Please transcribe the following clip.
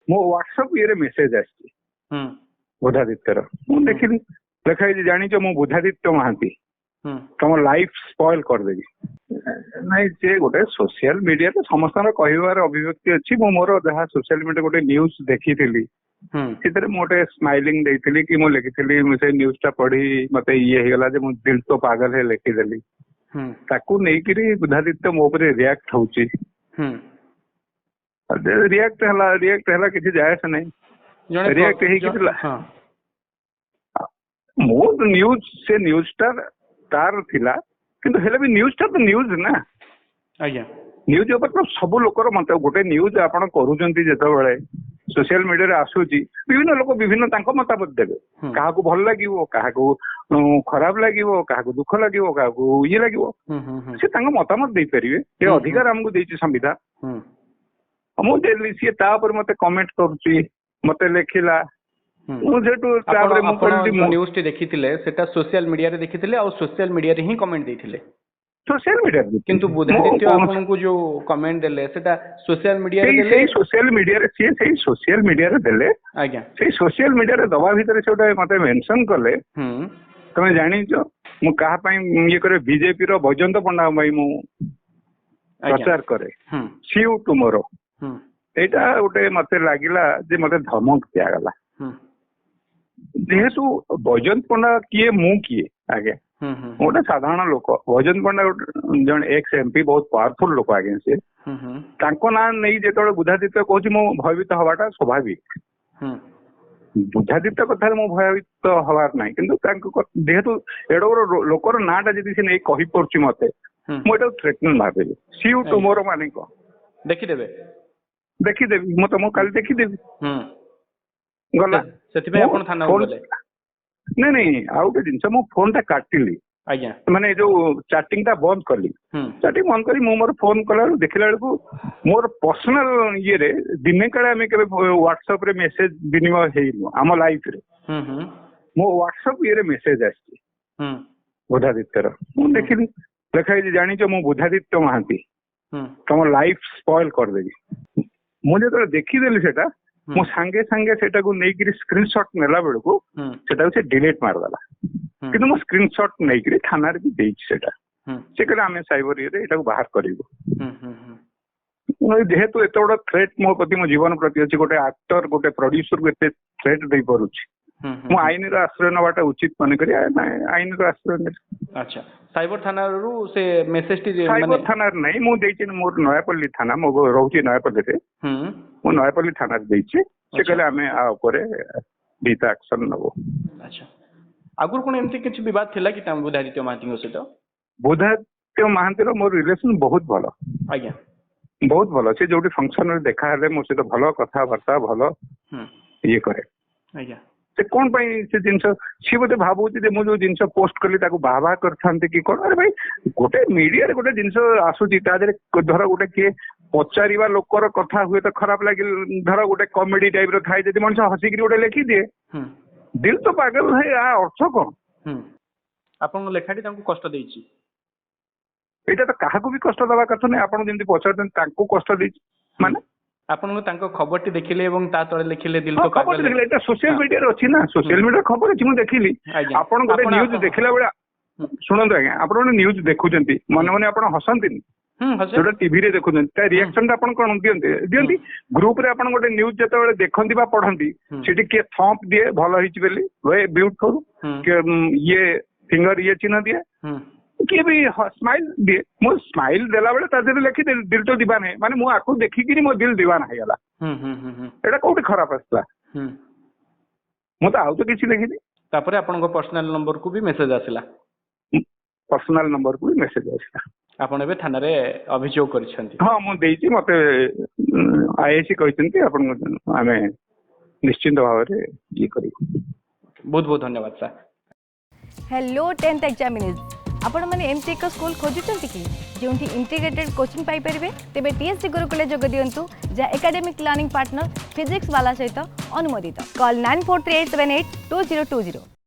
मो व्हाट्सएप ये मेसेज आसी बुधादित्यर मु देखिली लेखा जानी मु बुधादित्य महांती तुम लाइफ स्पॉइल करदेवी नाई जे गोटे सोशल मीडिया तो समस्त कहबार अभिव्यक्ति अच्छी मु मोर जहाँ सोशल मीडिया गोटे न्यूज देखी से मोटे स्माइलिंग देती कि मुझे लिखी से न्यूज टा पढ़ी मत ये गला मु दिल तो पागल है लिखिदेली ताकू नहीं बुधादित्य मो पर रिएक्ट होची रिएक्ट है किसी जाए से नहीं रिएक्ट मो न्यूज से न्यूज तार थिला किंतु हेले भी न्यूज टा तो न्यूज ना आज्ञा न्यूज ऊपर तो सब लोकर मत गोटे न्यूज आपण करूचंती जेतेबेले सोशल मीडिया रे आसुची विभिन्न लोक विभिन्न तांको मतामत देबे काहाकू भल लागिवो काहाकू खराब लागिवो काहाकू दुख लागिवो काहाकू ये लागिवो से तांको मतामत देई परिबे ये अधिकार हमकू देइची संविधान मु देली सी ता पर मते कमेंट करूची मते लेखिला न्यूज टी देखिथिले सेटा सोशल मीडिया रे देखिथिले और सोशल मीडिया रे ही कमेंट देथिले सोशल मीडिया किंतु बुधादित्य आपनको जो कमेंट देले सेटा सोशल मीडिया रे देले सोशल मीडिया रे से सोशल मीडिया रे देले आज्ञा से सोशल मीडिया रे दबा भीतर से ओटा मते मेंशन करले तमे जानि जो मु कहा पई ये करे बीजेपी रो वैजयंत पंडा भाई मु प्रचार करे सी यू टुमारो एटा ओटे मते लागिला जे मते धमक दिया गला जेहेतु वैजयंत पंडा किए मु किए आगे गोटे साधारण लोक वैजयंत पंडा जन एक्स एमपी बहुत पावरफुल लोक आगे से ना नहीं जो बुधादित्य कहूँ मो भयभीत हवाटा स्वाभाविक बुधादित्य कथा मो भयभीत हवार ना कि जेहेतु एडोर लोकर नाटा जी से नहीं कही पड़ुची मत मुझे threaten Bhave C you tomorrow माने देखिदेवी मत मु काली देखिदेवी गला नहीं नहीं आउ गए जिन मो फोन टा काटिली माने जो चैटिंग टा बंद कली चैटिंग बंद करी मो मोर फोन कला देखला बेलू मोर पर्सनल ये रे दिने काले आम के व्हाट्सएप रे मेसेज विनिमय हेइनु आम लाइफ रे मो व्हाट्सएप ये मेसेज आसी बुधादित्यर मु देखिली लेखा जानी मु बुधादित्य महांती तुम लाइफ स्पॉइल करदेवी मुझे देखीदेली सेटा मो सांगे सांगे सेटा को नहीं स्क्रीनशॉट नेला बेलू से डिलीट मारदेला कि मो स्क्रीनशॉट नहीं थाना भी देछि सेटा से कहले आमे साइबर ये एटा को बाहर करिवो जेहेतु एत बड़ थ्रेट मो प्रति मो जीवन प्रति अछि गोटे एक्टर गोटे प्रोड्यूसर को एते थ्रेट दे परुछि मो आईन रो आश्रय नवाटा उचित मन करी आईन रो आश्रय अच्छा साइबर थाना रू से मेसेज टी साइबर थाना नहीं मु देछि मोर नयापल्ली थाना मो रहउछि नयापल्ली रे मु नयापल्ली थाना देछि से कहले आमे आ ऊपर बीता एक्शन नबो अच्छा आगुर कोन एमती किछ विवाद थिला कि तम बुधादित्य महांती सहित बुधादित्य महांती रो मोर रिलेशन बहुत भलो आज्ञा बहुत भलो से जोटी फंक्शन रे देखा हले मो से भलो कथा वार्ता भलो ये करे आज्ञा से कौन से जिनस सी बोते भावुची मुझे जिनस पोस्ट कली बाबा करते कि कौन अरे भाई गोटे मीडिया रे गोटे जिनस आसूची धर गोटे किए पचारिबा लोकर कथा हुए तो खराब लगे धर गोटे कॉमेडी टाइप रो थाई जदि मनुष्य हसिक गोटे लिखि दिए दिल तो पागल है आ अर्थ कौन आपन लेखाटी तांको कष्ट देछि एटा तो काहाकू भी कष्ट दबा कथा नहीं आपन जेंति पचारन तांको कष्ट देछि माने आपन तांको खबर टी देखिले एवं ता तळे लिखिले दिल तो पागल देखिले एटा सोशल मीडिया रे अछि ना सोशल मीडिया खबर अछि मु देखिली आपन गोटे न्यूज देखिला बेला सुनंतु आज्ञा आपन गोटे न्यूज देखुचंती मने मने आपन हसंतिनी जोटा टीवी रे देखुचंती ता रिएक्शन आपन कोन दियंती ग्रुप रे आपन गोटे न्यूज जते बेले देखंती बा पढंती सेठी के थंप दिए भलो हिच बेली वे ब्यूटीफुल के ये फिंगर ये चिन्ह दिए किए भी स्माइल दिए मो स्माइल देला बेले ता देले लिखि दिल तो दीवाना है माने मो आकु देखि कि मो दिल दीवाना है गला एटा कोठी खराब आसला मो तो आउ तो किछि लिखि तापरे आपन को पर्सनल नंबर को भी मेसेज आसिला पर्सनल नंबर को भी मेसेज आसिला आपन एबे थाना रे अभियोग करछंती हां मो देइछि मते आईएसी कहिसंती आपन आमे निश्चिंत भाव रे ये करी बहुत बहुत धन्यवाद सर हेलो 10th एग्जामिनर्स आपण मैंने एमती एक स्कूल खोजुचंती कि जोंठी इंटीग्रेटेड कोचिंग पाई परिबे तेबे टीएससी गुरुकुल जोग दियंतु जा एकेडमिक लर्निंग पार्टनर फिजिक्स वाला सहित अनुमोदित कॉल 9438782020